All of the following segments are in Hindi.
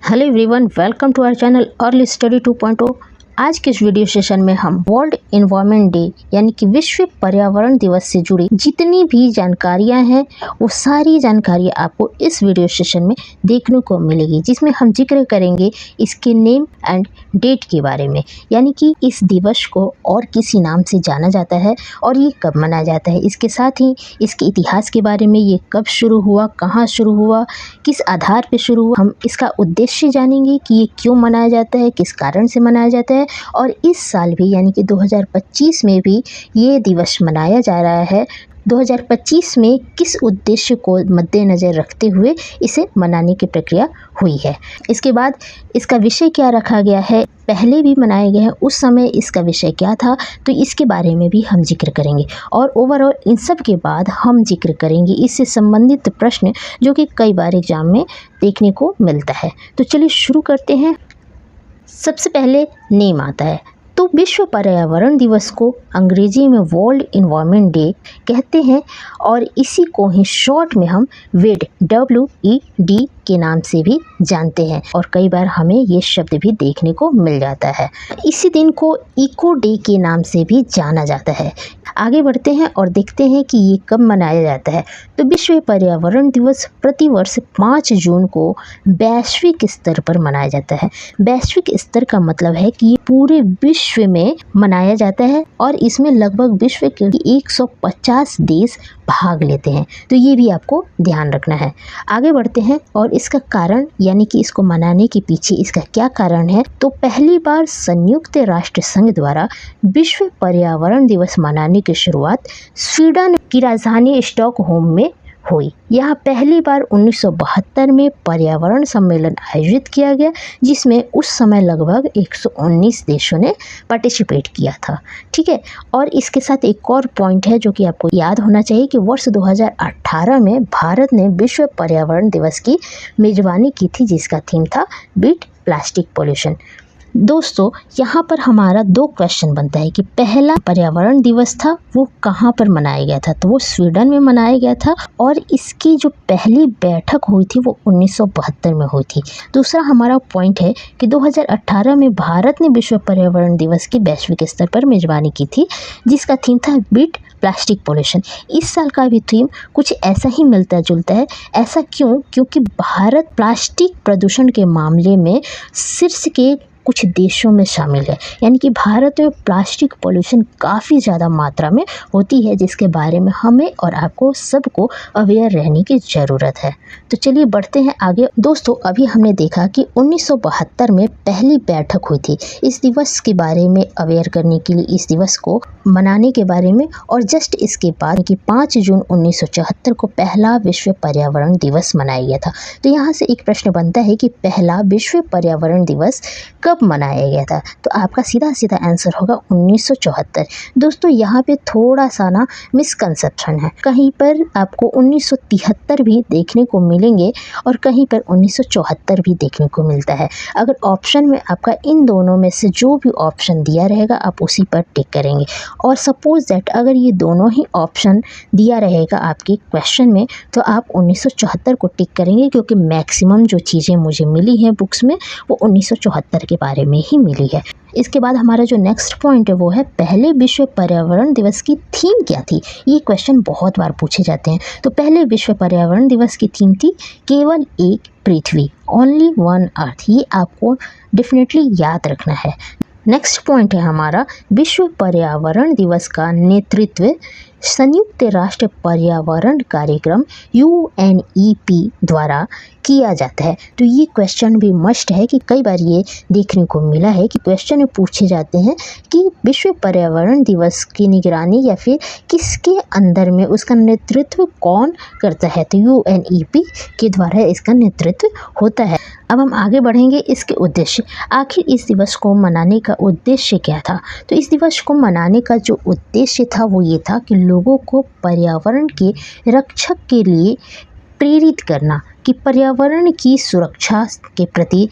Hello everyone, welcome to our channel early study 2.0। आज के इस वीडियो सेशन में हम वर्ल्ड एनवायरनमेंट डे यानी कि विश्व पर्यावरण दिवस से जुड़ी जितनी भी जानकारियां हैं वो सारी जानकारियां आपको इस वीडियो सेशन में देखने को मिलेगी, जिसमें हम जिक्र करेंगे इसके नेम एंड डेट के बारे में, यानी कि इस दिवस को और किसी नाम से जाना जाता है और ये कब मनाया जाता है। इसके साथ ही इसके इतिहास के बारे में, ये कब शुरू हुआ, कहाँ शुरू हुआ, किस आधार पर शुरू हुआ, हम इसका उद्देश्य जानेंगे कि ये क्यों मनाया जाता है, किस कारण से मनाया जाता है। और इस साल भी यानी कि 2025 में भी ये दिवस मनाया जा रहा है। 2025 में किस उद्देश्य को मद्देनज़र रखते हुए इसे मनाने की प्रक्रिया हुई है। इसके बाद इसका विषय क्या रखा गया है, पहले भी मनाए गए हैं उस समय इसका विषय क्या था, तो इसके बारे में भी हम जिक्र करेंगे। और ओवरऑल इन सब के बाद हम जिक्र करेंगे इससे संबंधित प्रश्न जो कि कई बार एग्जाम में देखने को मिलता है। तो चलिए शुरू करते हैं। सबसे पहले नेम आता है, तो विश्व पर्यावरण दिवस को अंग्रेजी में वर्ल्ड एनवायरनमेंट डे कहते हैं और इसी को ही शॉर्ट में हम वेड WED के नाम से भी जानते हैं और कई बार हमें ये शब्द भी देखने को मिल जाता है। इसी दिन को इको डे के नाम से भी जाना जाता है। आगे बढ़ते हैं और देखते हैं कि ये कब मनाया जाता है। तो विश्व पर्यावरण दिवस प्रतिवर्ष 5 जून को वैश्विक स्तर पर मनाया जाता है। वैश्विक स्तर का मतलब है कि ये पूरे विश्व में मनाया जाता है और इसमें लगभग विश्व के 150 देश भाग लेते हैं, तो ये भी आपको ध्यान रखना है। आगे बढ़ते हैं और इसका कारण यानी कि इसको मनाने के पीछे इसका क्या कारण है। तो पहली बार संयुक्त राष्ट्र संघ द्वारा विश्व पर्यावरण दिवस मनाने की शुरुआत स्वीडन की राजधानी स्टॉकहोम में हुई। यहाँ पहली बार 1972 में पर्यावरण सम्मेलन आयोजित किया गया, जिसमें उस समय लगभग 119 देशों ने पार्टिसिपेट किया था। ठीक है, और इसके साथ एक और पॉइंट है जो कि आपको याद होना चाहिए कि वर्ष 2018 में भारत ने विश्व पर्यावरण दिवस की मेजबानी की थी, जिसका थीम था बीट प्लास्टिक पॉल्यूशन। दोस्तों, यहाँ पर हमारा 2 क्वेश्चन बनता है कि पहला पर्यावरण दिवस था वो कहाँ पर मनाया गया था, तो वो स्वीडन में मनाया गया था और इसकी जो पहली बैठक हुई थी वो 1972 में हुई थी। दूसरा हमारा पॉइंट है कि 2018 में भारत ने विश्व पर्यावरण दिवस की वैश्विक स्तर पर मेजबानी की थी, जिसका थीम था बीट प्लास्टिक पॉल्यूशन। इस साल का भी थीम कुछ ऐसा ही मिलता जुलता है। ऐसा क्यों? क्योंकि भारत प्लास्टिक प्रदूषण के मामले में शीर्ष के कुछ देशों में शामिल है, यानी कि भारत में प्लास्टिक पॉल्यूशन काफ़ी ज़्यादा मात्रा में होती है, जिसके बारे में हमें और आपको सबको अवेयर रहने की ज़रूरत है। तो चलिए बढ़ते हैं आगे। दोस्तों, अभी हमने देखा कि 1972 में पहली बैठक हुई थी इस दिवस के बारे में अवेयर करने के लिए, इस दिवस को मनाने के बारे में, और जस्ट इसके बाद कि 5 जून 1974 को पहला विश्व पर्यावरण दिवस मनाया गया था। तो यहाँ से एक प्रश्न बनता है कि पहला विश्व पर्यावरण दिवस कब मनाया गया था, तो आपका सीधा सीधा आंसर होगा 1974। दोस्तों, यहाँ पे थोड़ा सा ना मिसकंसेप्शन है, कहीं पर आपको 1973 भी देखने को मिलेंगे और कहीं पर 1974 भी देखने को मिलता है। अगर ऑप्शन में आपका इन दोनों में से जो भी ऑप्शन दिया रहेगा आप उसी पर टिक करेंगे, और सपोज दैट अगर ये दोनों ही ऑप्शन दिया रहेगा आपके क्वेश्चन में तो आप 1974 को टिक करेंगे, क्योंकि मैक्सिमम जो चीज़ें मुझे मिली हैं बुक्स में वो 1974 के बारे में ही मिली है। इसके बाद हमारा जो नेक्स्ट पॉइंट है वो है पहले विश्व पर्यावरण दिवस की थीम क्या थी। ये क्वेश्चन बहुत बार पूछे जाते हैं। तो पहले विश्व पर्यावरण दिवस की थीम थी केवल एक पृथ्वी, ओनली वन अर्थ। ये आपको डेफिनेटली याद रखना है। नेक्स्ट पॉइंट है हमारा विश्व पर्यावरण दिवस का नेतृत्व संयुक्त राष्ट्र पर्यावरण कार्यक्रम UNEP द्वारा किया जाता है। तो ये क्वेश्चन भी मस्ट है कि कई बार ये देखने को मिला है कि क्वेश्चन में पूछे जाते हैं कि विश्व पर्यावरण दिवस की निगरानी या फिर किसके अंदर में उसका नेतृत्व कौन करता है, तो UNEP के द्वारा इसका नेतृत्व होता है। अब हम आगे बढ़ेंगे इसके उद्देश्य। आखिर इस दिवस को मनाने का उद्देश्य क्या था, तो इस दिवस को मनाने का जो उद्देश्य था वो ये था कि लोगों को पर्यावरण के रक्षक के लिए प्रेरित करना, कि पर्यावरण की सुरक्षा के प्रति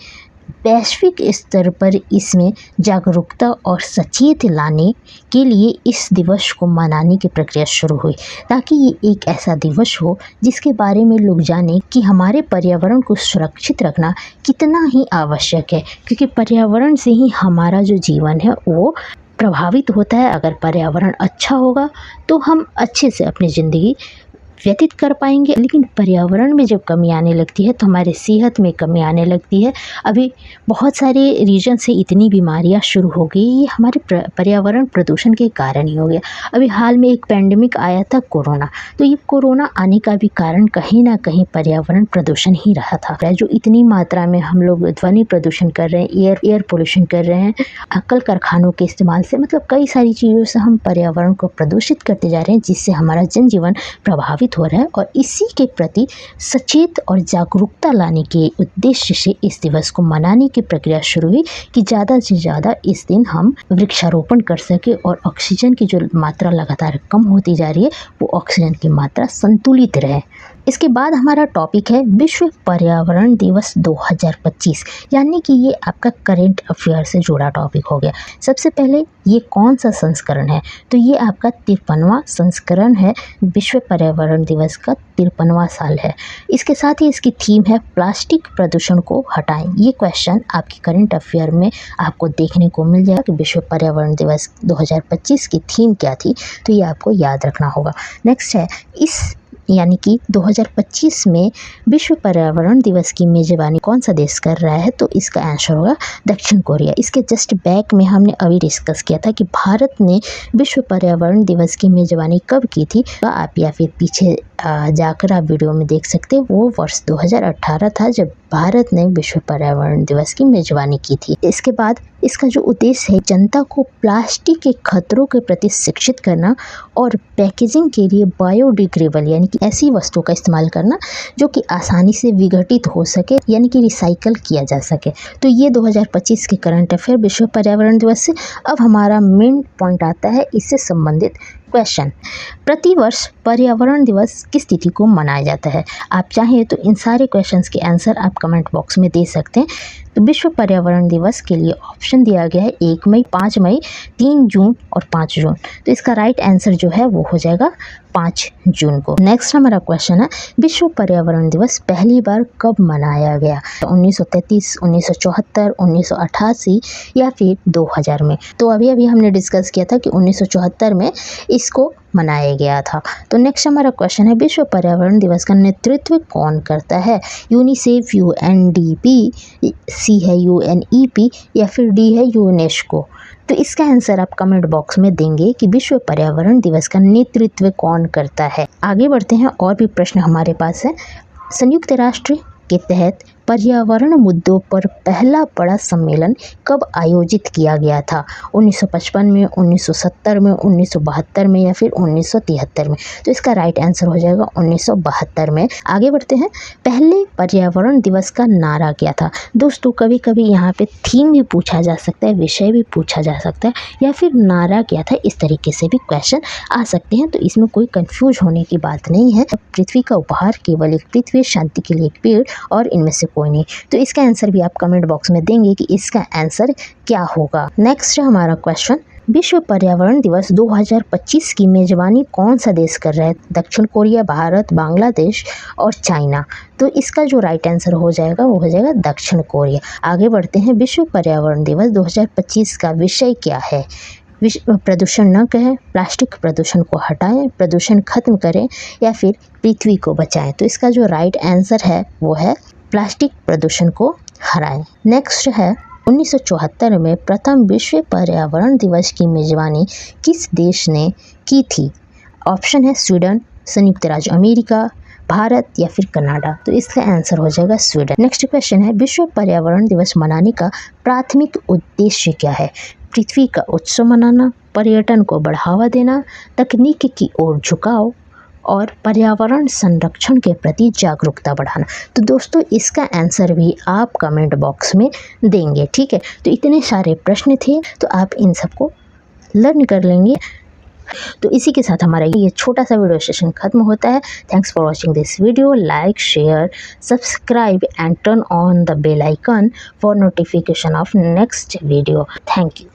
वैश्विक स्तर पर इसमें जागरूकता और सचेत लाने के लिए इस दिवस को मनाने की प्रक्रिया शुरू हुई, ताकि ये एक ऐसा दिवस हो जिसके बारे में लोग जानें कि हमारे पर्यावरण को सुरक्षित रखना कितना ही आवश्यक है, क्योंकि पर्यावरण से ही हमारा जो जीवन है वो प्रभावित होता है। अगर पर्यावरण अच्छा होगा तो हम अच्छे से अपनी ज़िंदगी व्यतीत कर पाएंगे, लेकिन पर्यावरण में जब कमी आने लगती है तो हमारे सेहत में कमी आने लगती है। अभी बहुत सारे रीजन से इतनी बीमारियां शुरू हो गई, ये हमारे पर्यावरण प्रदूषण के कारण ही हो गया। अभी हाल में एक पैंडेमिक आया था कोरोना, तो ये कोरोना आने का भी कारण कहीं ना कहीं पर्यावरण प्रदूषण ही रहा था। जो इतनी मात्रा में हम लोग ध्वनि प्रदूषण कर रहे हैं, एयर पोल्यूशन कर रहे हैं, कल कारखानों के इस्तेमाल से, मतलब कई सारी चीज़ों से हम पर्यावरण को प्रदूषित करते जा रहे हैं, जिससे हमारा जनजीवन प्रभावित हो रहा है। और इसी के प्रति सचेत और जागरूकता लाने के उद्देश्य से इस दिवस को मनाने की प्रक्रिया शुरू हुई कि ज़्यादा से ज़्यादा इस दिन हम वृक्षारोपण कर सके और ऑक्सीजन की जो मात्रा लगातार कम होती जा रही है वो ऑक्सीजन की मात्रा संतुलित रहे। इसके बाद हमारा टॉपिक है विश्व पर्यावरण दिवस 2025, यानी कि ये आपका करेंट अफेयर से जुड़ा टॉपिक हो गया। सबसे पहले ये कौन सा संस्करण है, तो ये आपका 53वां संस्करण है। विश्व पर्यावरण दिवस का 53वां साल है। इसके साथ ही इसकी थीम है प्लास्टिक प्रदूषण को हटाएं। ये क्वेश्चन आपकी करेंट अफेयर में आपको देखने को मिल जाएगा कि विश्व पर्यावरण दिवस 2025 की थीम क्या थी, तो ये आपको याद रखना होगा। नेक्स्ट है इस यानी कि 2025 में विश्व पर्यावरण दिवस की मेज़बानी कौन सा देश कर रहा है, तो इसका आंसर होगा दक्षिण कोरिया। इसके जस्ट बैक में हमने अभी डिस्कस किया था कि भारत ने विश्व पर्यावरण दिवस की मेज़बानी कब की थी, तो आप या फिर पीछे जाकर आप वीडियो में देख सकते हैं। वो वर्ष 2018 था जब भारत ने विश्व पर्यावरण दिवस की मेज़बानी की थी। इसके बाद इसका जो उद्देश्य है जनता को प्लास्टिक के खतरों के प्रति शिक्षित करना और पैकेजिंग के लिए बायोडिग्रेडेबल यानी कि ऐसी वस्तुओं का इस्तेमाल करना जो कि आसानी से विघटित हो सके, यानी कि रिसाइकल किया जा सके। तो ये 2025 के करंट अफेयर विश्व पर्यावरण दिवस से। अब हमारा मेन पॉइंट आता है इससे संबंधित क्वेश्चन। प्रतिवर्ष पर्यावरण दिवस किस तिथि को मनाया जाता है? आप चाहें तो इन सारे क्वेश्चंस के आंसर आप कमेंट बॉक्स में दे सकते हैं। तो विश्व पर्यावरण दिवस के लिए ऑप्शन दिया गया है 1 मई, 5 मई, 3 जून और 5 जून। तो इसका राइट आंसर जो है वो हो जाएगा 5 जून को। नेक्स्ट हमारा क्वेश्चन है विश्व पर्यावरण दिवस पहली बार कब मनाया गया? 1933, 1974, 1988 या फिर 2000 में? तो अभी हमने डिस्कस किया था कि 1974 में इसको मनाया गया था। तो नेक्स्ट हमारा क्वेश्चन है विश्व पर्यावरण दिवस का नेतृत्व कौन करता है? यूनिसेफ, यूएनडीपी, सी है यूएनईपी या फिर डी है यूनेस्को? तो इसका आंसर आप कमेंट बॉक्स में देंगे कि विश्व पर्यावरण दिवस का नेतृत्व कौन करता है। आगे बढ़ते हैं, और भी प्रश्न हमारे पास है। संयुक्त राष्ट्र के तहत पर्यावरण मुद्दों पर पहला बड़ा सम्मेलन कब आयोजित किया गया था? 1955 में, 1970 में, 1972 में या फिर 1973 में? तो इसका राइट आंसर हो जाएगा 1972 में। आगे बढ़ते हैं, पहले पर्यावरण दिवस का नारा क्या था? दोस्तों कभी कभी यहाँ पे थीम भी पूछा जा सकता है, विषय भी पूछा जा सकता है, या फिर नारा क्या था, इस तरीके से भी क्वेश्चन आ सकते हैं। तो इसमें कोई कंफ्यूज होने की बात नहीं है। पृथ्वी का उपहार केवल एक पृथ्वी, शांति के लिए एक पेड़ और इनमें से कोई नहीं। तो इसका आंसर भी आप कमेंट बॉक्स में देंगे कि इसका आंसर क्या होगा। नेक्स्ट है हमारा क्वेश्चन, विश्व पर्यावरण दिवस 2025 की मेजबानी कौन सा देश कर रहा है? दक्षिण कोरिया, भारत, बांग्लादेश और चाइना? तो इसका जो राइट आंसर हो जाएगा वो हो जाएगा दक्षिण कोरिया। आगे बढ़ते हैं, विश्व पर्यावरण दिवस 2025 का विषय क्या है? विश्व प्रदूषण न कहें, प्लास्टिक प्रदूषण को हटाएं, प्रदूषण खत्म करें या फिर पृथ्वी को बचाएं? तो इसका जो राइट आंसर है वो है प्लास्टिक प्रदूषण को हराएं। नेक्स्ट है 1974 में प्रथम विश्व पर्यावरण दिवस की मेजबानी किस देश ने की थी? ऑप्शन है स्वीडन, संयुक्त राज्य अमेरिका, भारत या फिर कनाडा? तो इसका आंसर हो जाएगा स्वीडन। नेक्स्ट क्वेश्चन है विश्व पर्यावरण दिवस मनाने का प्राथमिक उद्देश्य क्या है? पृथ्वी का उत्सव मनाना, पर्यटन को बढ़ावा देना, तकनीक की ओर झुकाव और पर्यावरण संरक्षण के प्रति जागरूकता बढ़ाना? तो दोस्तों इसका आंसर भी आप कमेंट बॉक्स में देंगे, ठीक है। तो इतने सारे प्रश्न थे, तो आप इन सबको लर्न कर लेंगे। तो इसी के साथ हमारा ये छोटा सा वीडियो सेशन खत्म होता है। Thanks for watching this video. Like, share, subscribe and turn on the bell icon for notification of next video. Thank you.